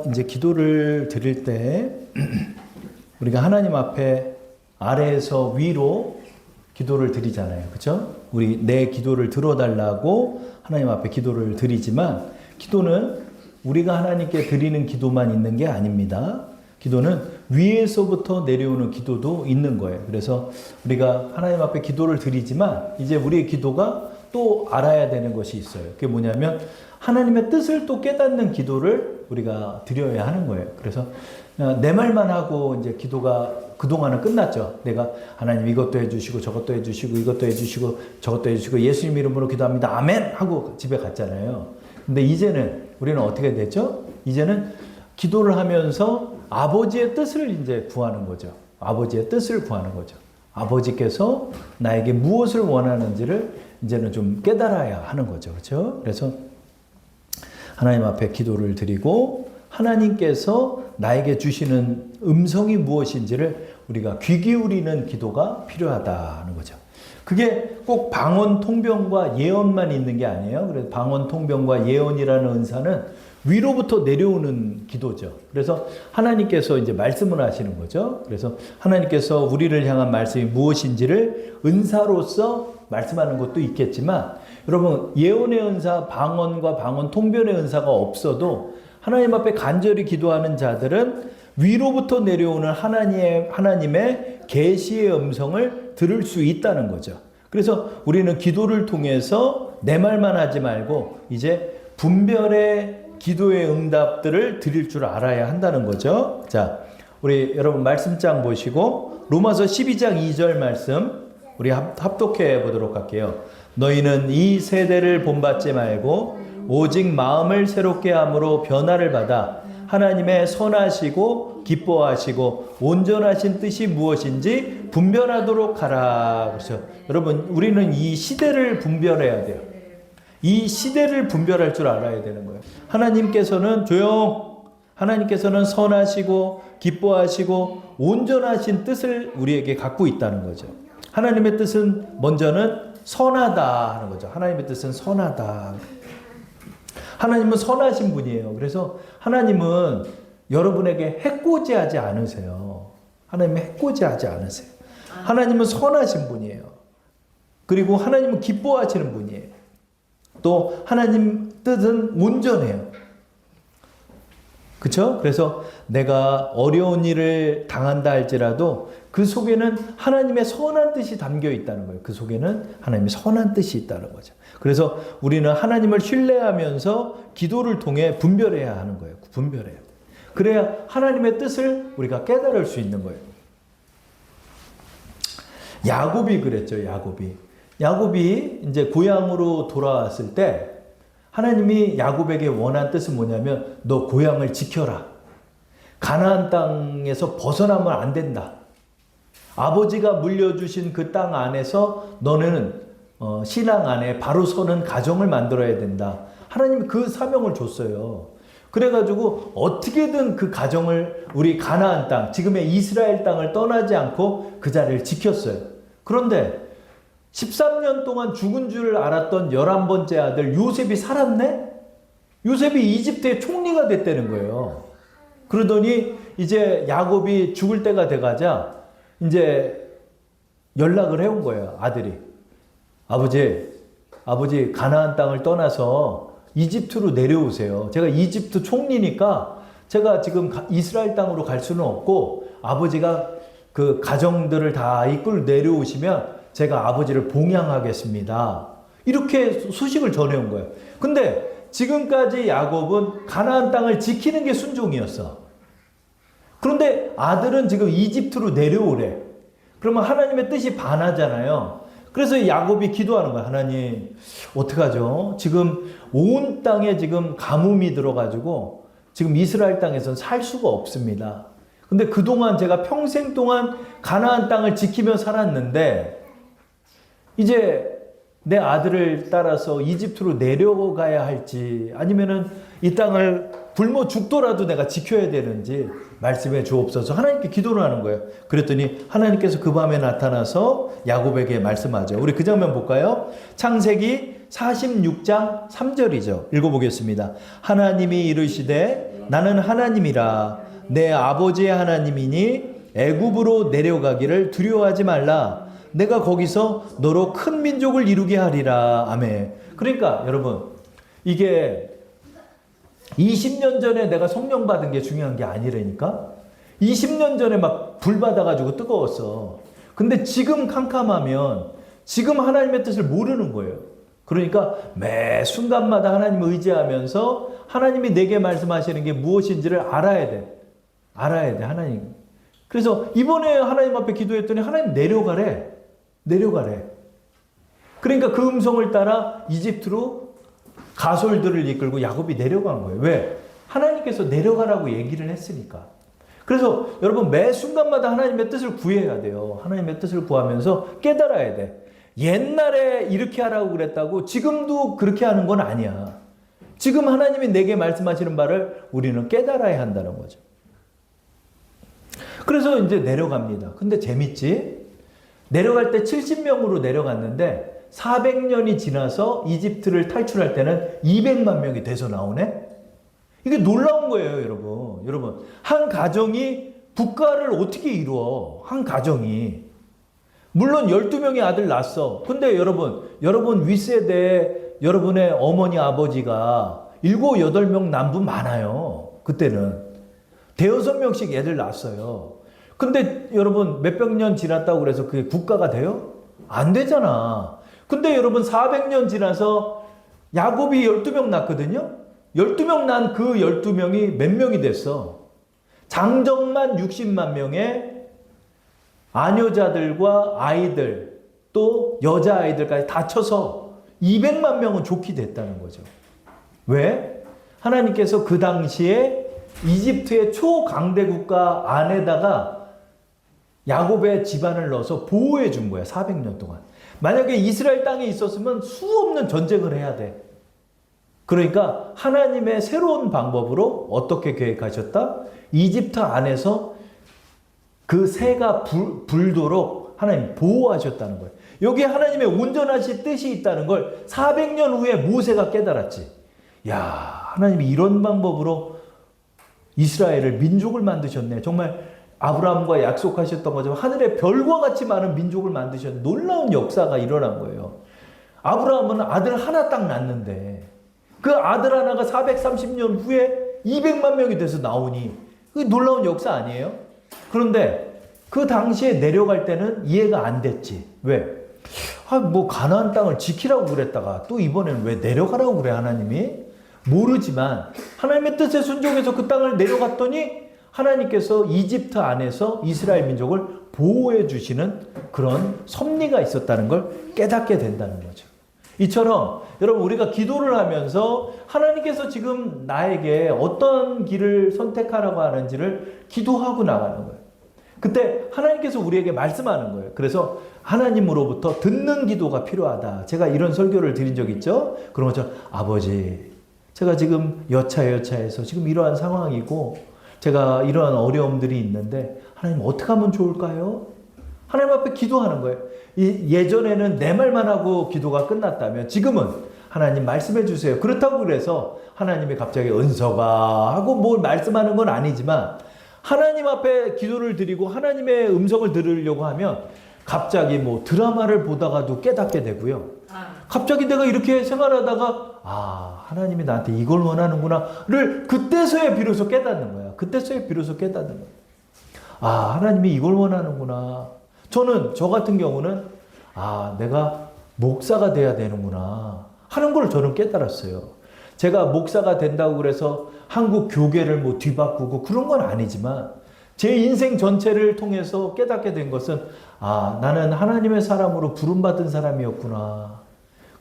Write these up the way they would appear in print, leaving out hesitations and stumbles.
이제 기도를 드릴 때 우리가 하나님 앞에 아래에서 위로 기도를 드리잖아요. 그렇죠? 우리 내 기도를 들어달라고 하나님 앞에 기도를 드리지만 기도는 우리가 하나님께 드리는 기도만 있는 게 아닙니다. 기도는 위에서부터 내려오는 기도도 있는 거예요. 그래서 우리가 하나님 앞에 기도를 드리지만 이제 우리의 기도가 또 알아야 되는 것이 있어요. 그게 뭐냐면 하나님의 뜻을 또 깨닫는 기도를 우리가 드려야 하는 거예요. 그래서 내 말만 하고 이제 기도가 그동안은 끝났죠. 내가 하나님 이것도 해주시고 저것도 해주시고 이것도 해주시고 저것도 해주시고 예수님 이름으로 기도합니다. 아멘! 하고 집에 갔잖아요. 근데 이제는 우리는 어떻게 됐죠? 이제는 기도를 하면서 아버지의 뜻을 이제 구하는 거죠. 아버지의 뜻을 구하는 거죠. 아버지께서 나에게 무엇을 원하는지를 이제는 좀 깨달아야 하는 거죠. 그렇죠? 그래서 하나님 앞에 기도를 드리고 하나님께서 나에게 주시는 음성이 무엇인지를 우리가 귀 기울이는 기도가 필요하다는 거죠. 그게 꼭 방언, 통병과 예언만 있는 게 아니에요. 그래서 방언, 통병과 예언이라는 은사는 위로부터 내려오는 기도죠. 그래서 하나님께서 이제 말씀을 하시는 거죠. 그래서 하나님께서 우리를 향한 말씀이 무엇인지를 은사로서 말씀하는 것도 있겠지만 여러분 예언의 은사, 방언과 방언, 통변의 은사가 없어도 하나님 앞에 간절히 기도하는 자들은 위로부터 내려오는 하나님의 계시의 음성을 들을 수 있다는 거죠. 그래서 우리는 기도를 통해서 내 말만 하지 말고 이제 분별의 기도의 응답들을 드릴 줄 알아야 한다는 거죠. 자, 우리 여러분 말씀장 보시고 로마서 12장 2절 말씀 우리 합독해 보도록 할게요. 너희는 이 세대를 본받지 말고 오직 마음을 새롭게 함으로 변화를 받아 하나님의 선하시고 기뻐하시고 온전하신 뜻이 무엇인지 분별하도록 하라. 그렇죠? 여러분 우리는 이 시대를 분별해야 돼요. 이 시대를 분별할 줄 알아야 되는 거예요. 하나님께서는 하나님께서는 선하시고 기뻐하시고 온전하신 뜻을 우리에게 갖고 있다는 거죠. 하나님의 뜻은 먼저는 선하다 하는 거죠. 하나님의 뜻은 선하다. 하나님은 선하신 분이에요. 그래서 하나님은 여러분에게 해코지하지 않으세요. 하나님은 해코지하지 않으세요. 하나님은 선하신 분이에요. 그리고 하나님은 기뻐하시는 분이에요. 또 하나님 뜻은 온전해요. 그렇죠? 그래서 내가 어려운 일을 당한다 할지라도 그 속에는 하나님의 선한 뜻이 담겨 있다는 거예요. 그 속에는 하나님의 선한 뜻이 있다는 거죠. 그래서 우리는 하나님을 신뢰하면서 기도를 통해 분별해야 하는 거예요. 분별해야 돼요. 그래야 하나님의 뜻을 우리가 깨달을 수 있는 거예요. 야곱이 그랬죠. 야곱이 이제 고향으로 돌아왔을 때 하나님이 야곱에게 원한 뜻은 뭐냐면 너 고향을 지켜라. 가나안 땅에서 벗어나면 안 된다. 아버지가 물려주신 그 땅 안에서 너는 신앙 안에 바로 서는 가정을 만들어야 된다. 하나님이 그 사명을 줬어요. 그래가지고 어떻게든 그 가정을 우리 가나안 땅, 지금의 이스라엘 땅을 떠나지 않고 그 자리를 지켰어요. 그런데 13년 동안 죽은 줄 알았던 11번째 아들 요셉이 살았네? 요셉이 이집트의 총리가 됐다는 거예요. 그러더니 이제 야곱이 죽을 때가 돼가자 이제 연락을 해온 거예요. 아들이. 아버지 가나안 땅을 떠나서 이집트로 내려오세요. 제가 이집트 총리니까 제가 지금 이스라엘 땅으로 갈 수는 없고 아버지가 그 가정들을 다 이끌고 내려오시면 제가 아버지를 봉양하겠습니다. 이렇게 소식을 전해온 거예요. 근데 지금까지 야곱은 가나안 땅을 지키는 게 순종이었어. 그런데 아들은 지금 이집트로 내려오래. 그러면 하나님의 뜻이 반하잖아요. 그래서 야곱이 기도하는 거야. 하나님, 어떡하죠? 지금 온 땅에 지금 가뭄이 들어가지고 지금 이스라엘 땅에서는 살 수가 없습니다. 근데 그동안 제가 평생 동안 가나안 땅을 지키며 살았는데 이제 내 아들을 따라서 이집트로 내려가야 할지 아니면은 이 땅을 굶어 죽더라도 내가 지켜야 되는지 말씀해 주옵소서. 하나님께 기도를 하는 거예요. 그랬더니 하나님께서 그 밤에 나타나서 야곱에게 말씀하죠. 우리 그 장면 볼까요? 창세기 46장 3절이죠. 읽어보겠습니다. 하나님이 이르시되 나는 하나님이라 내 아버지의 하나님이니 애굽으로 내려가기를 두려워하지 말라. 내가 거기서 너로 큰 민족을 이루게 하리라. 아멘. 그러니까 여러분, 이게 20년 전에 내가 성령 받은 게 중요한 게 아니라니까. 20년 전에 막 불 받아가지고 뜨거웠어. 근데 지금 캄캄하면 지금 하나님의 뜻을 모르는 거예요. 그러니까 매 순간마다 하나님을 의지하면서 하나님이 내게 말씀하시는 게 무엇인지를 알아야 돼. 알아야 돼, 하나님. 그래서 이번에 하나님 앞에 기도했더니 하나님 내려가래. 내려가래. 그러니까 그 음성을 따라 이집트로 가솔들을 이끌고 야곱이 내려간 거예요. 왜? 하나님께서 내려가라고 얘기를 했으니까. 그래서 여러분 매 순간마다 하나님의 뜻을 구해야 돼요. 하나님의 뜻을 구하면서 깨달아야 돼. 옛날에 이렇게 하라고 그랬다고 지금도 그렇게 하는 건 아니야. 지금 하나님이 내게 말씀하시는 바를 우리는 깨달아야 한다는 거죠. 그래서 이제 내려갑니다. 근데 재밌지? 내려갈 때 70명으로 내려갔는데 400년이 지나서 이집트를 탈출할 때는 200만 명이 돼서 나오네? 이게 놀라운 거예요, 여러분. 여러분, 한 가정이 국가를 어떻게 이루어? 한 가정이. 물론 12명의 아들 낳았어. 근데 여러분 윗세대 여러분의 어머니 아버지가 7, 8명 난 분 많아요. 그때는. 대여섯 명씩 애들 낳았어요. 근데 여러분 몇백 년 지났다고 그래서 그게 국가가 돼요? 안 되잖아. 근데 여러분 400년 지나서 야곱이 12명 낳거든요. 12명 난 그 12명이 몇 명이 됐어? 장정만 60만 명의 아녀자들과 아이들 또 여자아이들까지 다 쳐서 200만 명은 좋게 됐다는 거죠. 왜? 하나님께서 그 당시에 이집트의 초강대국가 안에다가 야곱의 집안을 넣어서 보호해 준 거야. 400년 동안. 만약에 이스라엘 땅에 있었으면 수없는 전쟁을 해야 돼. 그러니까 하나님의 새로운 방법으로 어떻게 계획하셨다? 이집트 안에서 그 새가 불도록 하나님 보호하셨다는 거예요. 여기에 하나님의 온전하신 뜻이 있다는 걸 400년 후에 모세가 깨달았지. 야, 하나님이 이런 방법으로 이스라엘을 민족을 만드셨네. 정말 아브라함과 약속하셨던 것처럼 하늘의 별과 같이 많은 민족을 만드셨네. 놀라운 역사가 일어난 거예요. 아브라함은 아들 하나 딱 낳는데 그 아들 하나가 430년 후에 200만 명이 돼서 나오니 그게 놀라운 역사 아니에요? 그런데 그 당시에 내려갈 때는 이해가 안 됐지. 왜? 뭐 가나안 땅을 지키라고 그랬다가 또 이번에는 왜 내려가라고 그래 하나님이? 모르지만 하나님의 뜻에 순종해서 그 땅을 내려갔더니 하나님께서 이집트 안에서 이스라엘 민족을 보호해 주시는 그런 섭리가 있었다는 걸 깨닫게 된다는 거죠. 이처럼 여러분 우리가 기도를 하면서 하나님께서 지금 나에게 어떤 길을 선택하라고 하는지를 기도하고 나가는 거예요. 그때 하나님께서 우리에게 말씀하는 거예요. 그래서 하나님으로부터 듣는 기도가 필요하다. 제가 이런 설교를 드린 적 있죠? 그런 것처럼 아버지, 제가 지금 여차여차해서 지금 이러한 상황이고 제가 이러한 어려움들이 있는데 하나님 어떻게 하면 좋을까요? 하나님 앞에 기도하는 거예요. 예전에는 내 말만 하고 기도가 끝났다면 지금은 하나님 말씀해 주세요. 그렇다고 그래서 하나님이 갑자기 은서가 하고 뭘 말씀하는 건 아니지만 하나님 앞에 기도를 드리고 하나님의 음성을 들으려고 하면 갑자기 뭐 드라마를 보다가도 깨닫게 되고요. 갑자기 내가 이렇게 생활하다가 하나님이 나한테 이걸 원하는구나를 그때서야 비로소 깨닫는 거야. 그때서야 비로소 깨닫는 거야. 하나님이 이걸 원하는구나. 저 같은 경우는 내가 목사가 돼야 되는구나 하는 걸 저는 깨달았어요. 제가 목사가 된다고 그래서 한국 교계를 뭐 뒤바꾸고 그런 건 아니지만 제 인생 전체를 통해서 깨닫게 된 것은 나는 하나님의 사람으로 부름받은 사람이었구나.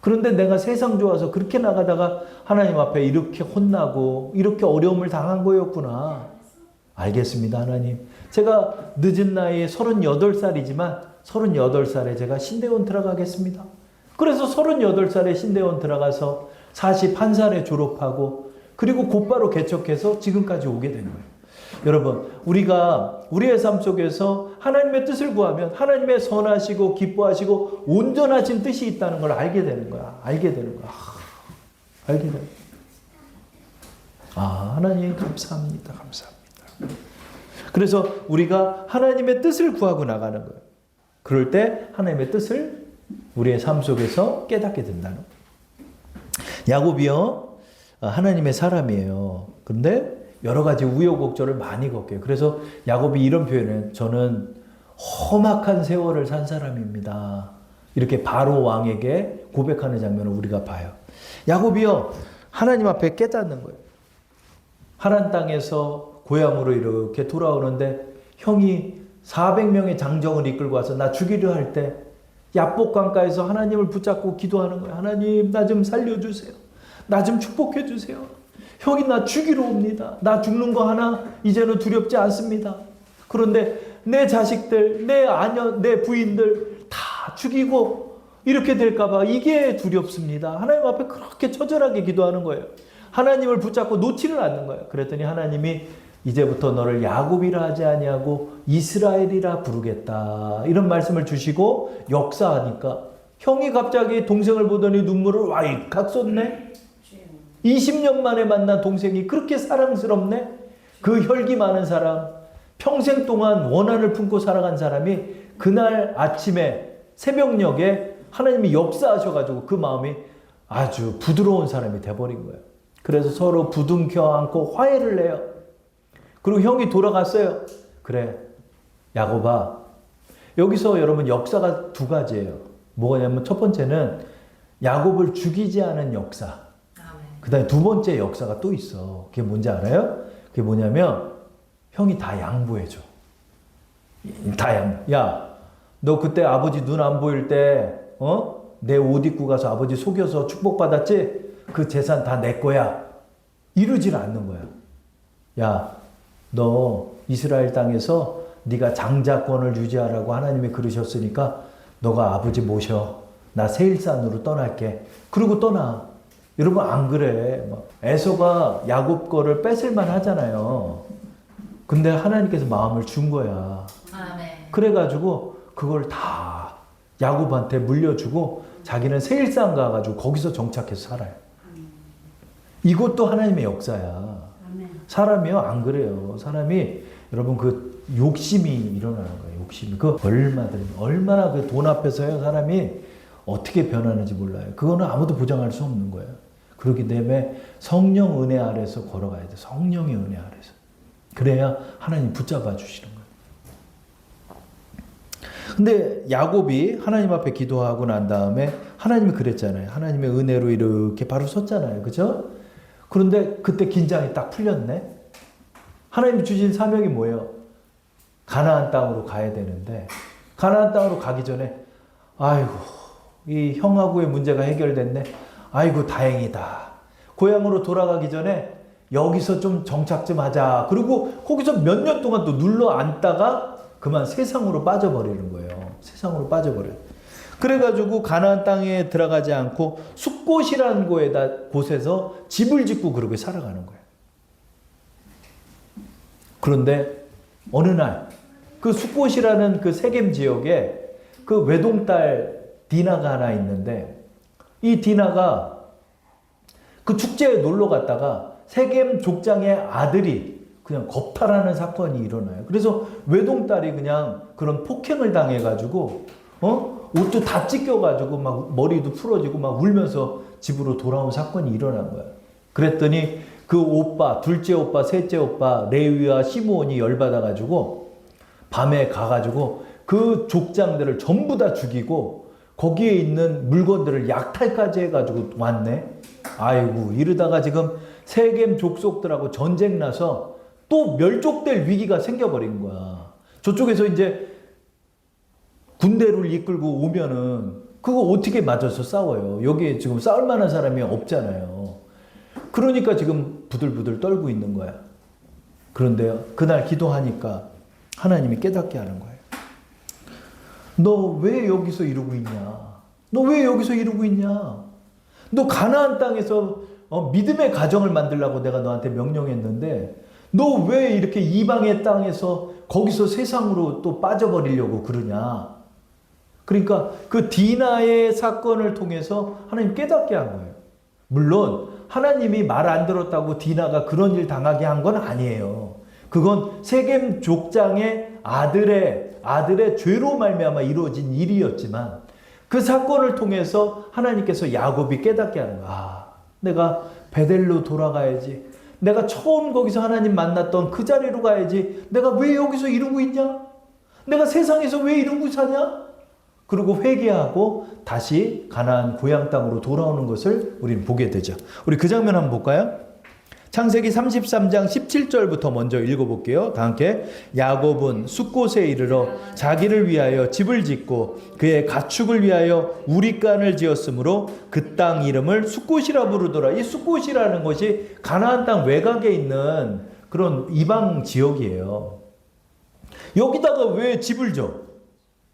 그런데 내가 세상 좋아서 그렇게 나가다가 하나님 앞에 이렇게 혼나고 이렇게 어려움을 당한 거였구나. 알겠습니다, 하나님. 제가 늦은 나이에 38살이지만 38살에 제가 신대원 들어가겠습니다. 그래서 38살에 신대원 들어가서 41살에 졸업하고 그리고 곧바로 개척해서 지금까지 오게 된 거예요. 여러분, 우리가 우리의 삶 속에서 하나님의 뜻을 구하면 하나님의 선하시고 기뻐하시고 온전하신 뜻이 있다는 걸 알게 되는 거야. 알게 되는 거야. 알게 되는 거야. 하나님 감사합니다. 감사합니다. 그래서 우리가 하나님의 뜻을 구하고 나가는 거예요. 그럴 때 하나님의 뜻을 우리의 삶 속에서 깨닫게 된다는 거예요. 야곱이요, 하나님의 사람이에요. 그런데 여러 가지 우여곡절을 많이 겪어요. 그래서 야곱이 이런 표현을, 저는 험악한 세월을 산 사람입니다. 이렇게 바로 왕에게 고백하는 장면을 우리가 봐요. 야곱이요, 하나님 앞에 깨닫는 거예요. 하란 땅에서 고향으로 이렇게 돌아오는데 형이 400명의 장정을 이끌고 와서 나 죽이려 할 때 야복강가에서 하나님을 붙잡고 기도하는 거예요. 하나님, 나 좀 살려주세요. 나 좀 축복해 주세요. 형이 나 죽이러 옵니다. 나 죽는 거 하나 이제는 두렵지 않습니다. 그런데 내 자식들, 내 아녀, 내 부인들 다 죽이고 이렇게 될까봐 이게 두렵습니다. 하나님 앞에 그렇게 처절하게 기도하는 거예요. 하나님을 붙잡고 놓지는 않는 거예요. 그랬더니 하나님이 이제부터 너를 야곱이라 하지 아니하고 이스라엘이라 부르겠다. 이런 말씀을 주시고 역사하니까 형이 갑자기 동생을 보더니 눈물을 와익 쏟네. 20년 만에 만난 동생이 그렇게 사랑스럽네. 그 혈기 많은 사람, 평생 동안 원한을 품고 살아간 사람이 그날 아침에 새벽녘에 하나님이 역사하셔가지고 그 마음이 아주 부드러운 사람이 돼버린 거예요. 그래서 서로 부둥켜 안고 화해를 해요. 그리고 형이 돌아갔어요. 그래, 야곱아. 여기서 여러분 역사가 두 가지예요. 뭐냐면 첫 번째는 야곱을 죽이지 않은 역사. 그 다음에 두 번째 역사가 또 있어. 그게 뭔지 알아요? 그게 뭐냐면 형이 다 양보해줘. 다 양보. 야, 너 그때 아버지 눈 안 보일 때 내 옷 입고 가서 아버지 속여서 축복받았지? 그 재산 다 내 거야. 이러질 않는 거야. 야, 너 이스라엘 땅에서 네가 장자권을 유지하라고 하나님이 그러셨으니까 너가 아버지 모셔. 나 세일산으로 떠날게. 그러고 떠나. 여러분 안 그래. 에서가 야곱 거를 뺏을만 하잖아요. 근데 하나님께서 마음을 준 거야. 아멘. 그래가지고 그걸 다 야곱한테 물려주고 자기는 세일산 가가지고 거기서 정착해서 살아요. 이것도 하나님의 역사야. 사람이요 안 그래요. 사람이 여러분 그 욕심이 일어나는 거예요. 욕심이 그 얼마나 그 돈 앞에서요 사람이 어떻게 변하는지 몰라요. 그거는 아무도 보장할 수 없는 거예요. 그렇기 때문에 성령 은혜 아래서 걸어가야 돼. 성령의 은혜 아래서. 그래야 하나님 붙잡아 주시는 거예요. 근데 야곱이 하나님 앞에 기도하고 난 다음에 하나님이 그랬잖아요. 하나님의 은혜로 이렇게 바로 섰잖아요. 그죠? 그런데 그때 긴장이 딱 풀렸네. 하나님이 주신 사명이 뭐예요? 가나안 땅으로 가야 되는데 가나안 땅으로 가기 전에 아이고 이 형하고의 문제가 해결됐네. 아이고 다행이다. 고향으로 돌아가기 전에 여기서 좀 정착 좀 하자. 그리고 거기서 몇 년 동안 또 눌러 앉다가 그만 세상으로 빠져버리는 거예요. 세상으로 빠져버려요. 그래가지고 가나안 땅에 들어가지 않고 숫곳이라는 곳에서 집을 짓고 그렇게 살아가는 거예요. 그런데 어느 날 그 숫곳이라는 그 세겜 지역에 그 외동딸 디나가 하나 있는데 이 디나가 그 축제에 놀러 갔다가 세겜 족장의 아들이 그냥 겁탈하는 사건이 일어나요. 그래서 외동딸이 그냥 그런 폭행을 당해가지고 옷도 다 찢겨가지고 막 머리도 풀어지고 막 울면서 집으로 돌아온 사건이 일어난 거야. 그랬더니 그 오빠, 둘째 오빠, 셋째 오빠 레위와 시므온이 열받아가지고 밤에 가가지고 그 족장들을 전부 다 죽이고 거기에 있는 물건들을 약탈까지 해가지고 왔네. 아이고 이러다가 지금 세겜 족속들하고 전쟁 나서 또 멸족될 위기가 생겨버린 거야. 저쪽에서 이제 군대를 이끌고 오면은 그거 어떻게 맞아서 싸워요. 여기에 지금 싸울 만한 사람이 없잖아요. 그러니까 지금 부들부들 떨고 있는 거야. 그런데 그날 기도하니까 하나님이 깨닫게 하는 거예요. 너 왜 여기서 이러고 있냐? 너 왜 여기서 이러고 있냐? 너 가나안 땅에서 믿음의 가정을 만들라고 내가 너한테 명령했는데 너 왜 이렇게 이방의 땅에서 거기서 세상으로 또 빠져버리려고 그러냐. 그러니까 그 디나의 사건을 통해서 하나님 깨닫게 한 거예요. 물론 하나님이 말 안 들었다고 디나가 그런 일 당하게 한 건 아니에요. 그건 세겜 족장의 아들의 죄로 말미암아 이루어진 일이었지만 그 사건을 통해서 하나님께서 야곱이 깨닫게 하는 거야. 아, 내가 베델로 돌아가야지. 내가 처음 거기서 하나님 만났던 그 자리로 가야지. 내가 왜 여기서 이러고 있냐? 내가 세상에서 왜 이러고 사냐? 그리고 회개하고 다시 가나안 고향 땅으로 돌아오는 것을 우리는 보게 되죠. 우리 그 장면 한번 볼까요? 창세기 33장 17절부터 먼저 읽어볼게요. 다 함께. 야곱은 숫곳에 이르러 자기를 위하여 집을 짓고 그의 가축을 위하여 우리간을 지었으므로 그 땅 이름을 숫곳이라 부르더라. 이 숫곳이라는 것이 가나안 땅 외곽에 있는 그런 이방 지역이에요. 여기다가 왜 집을 져?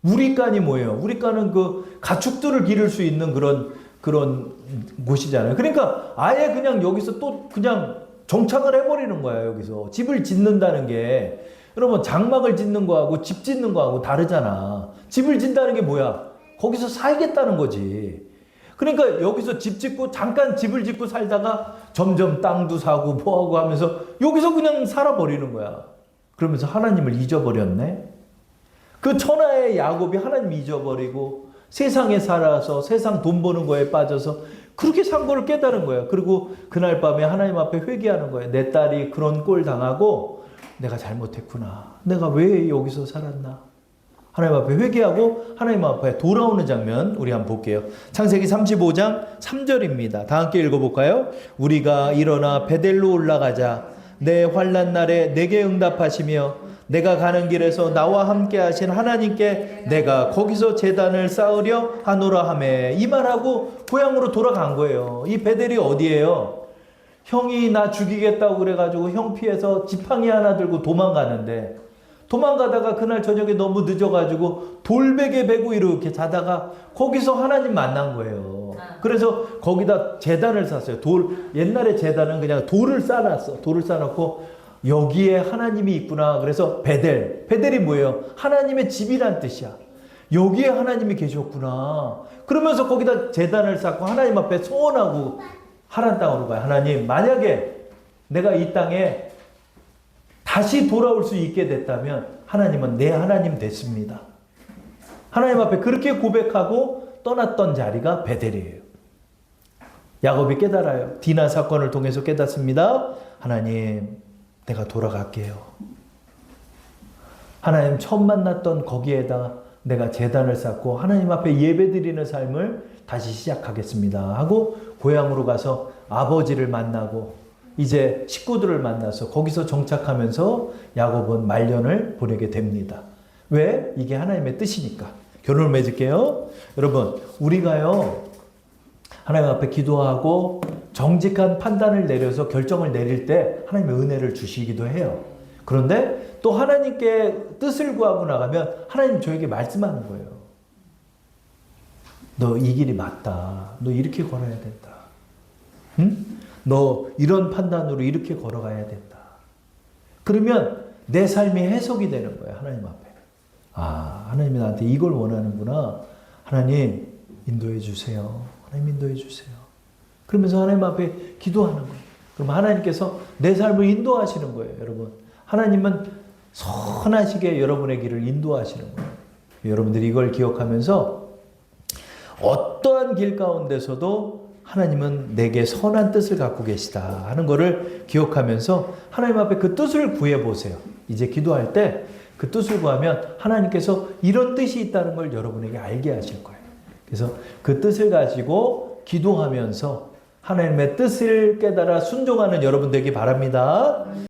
우리간이 뭐예요? 우리간은 그 가축들을 기를 수 있는 그런 곳이잖아요. 그러니까 아예 그냥 여기서 또 그냥 정착을 해버리는 거야. 여기서 집을 짓는다는 게, 여러분 장막을 짓는 거하고 집 짓는 거하고 다르잖아. 집을 짓는다는 게 뭐야? 거기서 살겠다는 거지. 그러니까 여기서 집 짓고 잠깐 집을 짓고 살다가 점점 땅도 사고 뭐하고 하면서 여기서 그냥 살아버리는 거야. 그러면서 하나님을 잊어버렸네. 그 천하의 야곱이 하나님 잊어버리고 세상에 살아서 세상 돈 버는 거에 빠져서 그렇게 산 거를 깨달은 거예요. 그리고 그날 밤에 하나님 앞에 회개하는 거예요. 내 딸이 그런 꼴 당하고 내가 잘못했구나. 내가 왜 여기서 살았나. 하나님 앞에 회개하고 하나님 앞에 돌아오는 장면 우리 한번 볼게요. 창세기 35장 3절입니다. 다 함께 읽어볼까요? 우리가 일어나 베델로 올라가자. 내 환난 날에 내게 응답하시며 내가 가는 길에서 나와 함께 하신 하나님께 내가 거기서 제단을 쌓으려 하노라 하매. 이 말하고 고향으로 돌아간 거예요. 이 베델이 어디예요? 형이 나 죽이겠다고 그래가지고 형 피해서 지팡이 하나 들고 도망가는데, 도망가다가 그날 저녁에 너무 늦어가지고 돌베개 베고 이렇게 자다가 거기서 하나님 만난 거예요. 그래서 거기다 제단을 쌌어요. 옛날에 제단은 그냥 돌을 쌓아놨어. 돌을 쌓아놓고 여기에 하나님이 있구나. 그래서 베델이 뭐예요? 하나님의 집이란 뜻이야. 여기에 하나님이 계셨구나. 그러면서 거기다 제단을 쌓고 하나님 앞에 소원하고 하란 땅으로 가요. 하나님, 만약에 내가 이 땅에 다시 돌아올 수 있게 됐다면 하나님은 내 하나님 됐습니다. 하나님 앞에 그렇게 고백하고 떠났던 자리가 베델이에요. 야곱이 깨달아요. 디나 사건을 통해서 깨닫습니다. 하나님, 내가 돌아갈게요. 하나님 처음 만났던 거기에다 내가 제단을 쌓고 하나님 앞에 예배드리는 삶을 다시 시작하겠습니다 하고 고향으로 가서 아버지를 만나고 이제 식구들을 만나서 거기서 정착하면서 야곱은 말년을 보내게 됩니다. 왜? 이게 하나님의 뜻이니까. 결론을 맺을게요. 여러분, 우리가요 하나님 앞에 기도하고 정직한 판단을 내려서 결정을 내릴 때 하나님의 은혜를 주시기도 해요. 그런데 또 하나님께 뜻을 구하고 나가면 하나님 저에게 말씀하는 거예요. 너 이 길이 맞다. 너 이렇게 걸어야 된다. 응? 너 이런 판단으로 이렇게 걸어가야 된다. 그러면 내 삶이 해석이 되는 거예요. 하나님 앞에. 아, 하나님이 나한테 이걸 원하는구나. 하나님 인도해 주세요. 하나님 인도해 주세요. 그러면서 하나님 앞에 기도하는 거예요. 그럼 하나님께서 내 삶을 인도하시는 거예요. 여러분, 하나님은 선하시게 여러분의 길을 인도하시는 거예요. 여러분들이 이걸 기억하면서 어떠한 길 가운데서도 하나님은 내게 선한 뜻을 갖고 계시다 하는 것을 기억하면서 하나님 앞에 그 뜻을 구해보세요. 이제 기도할 때 그 뜻을 구하면 하나님께서 이런 뜻이 있다는 걸 여러분에게 알게 하실 거예요. 그래서 그 뜻을 가지고 기도하면서 하나님의 뜻을 깨달아 순종하는 여러분 되기 바랍니다.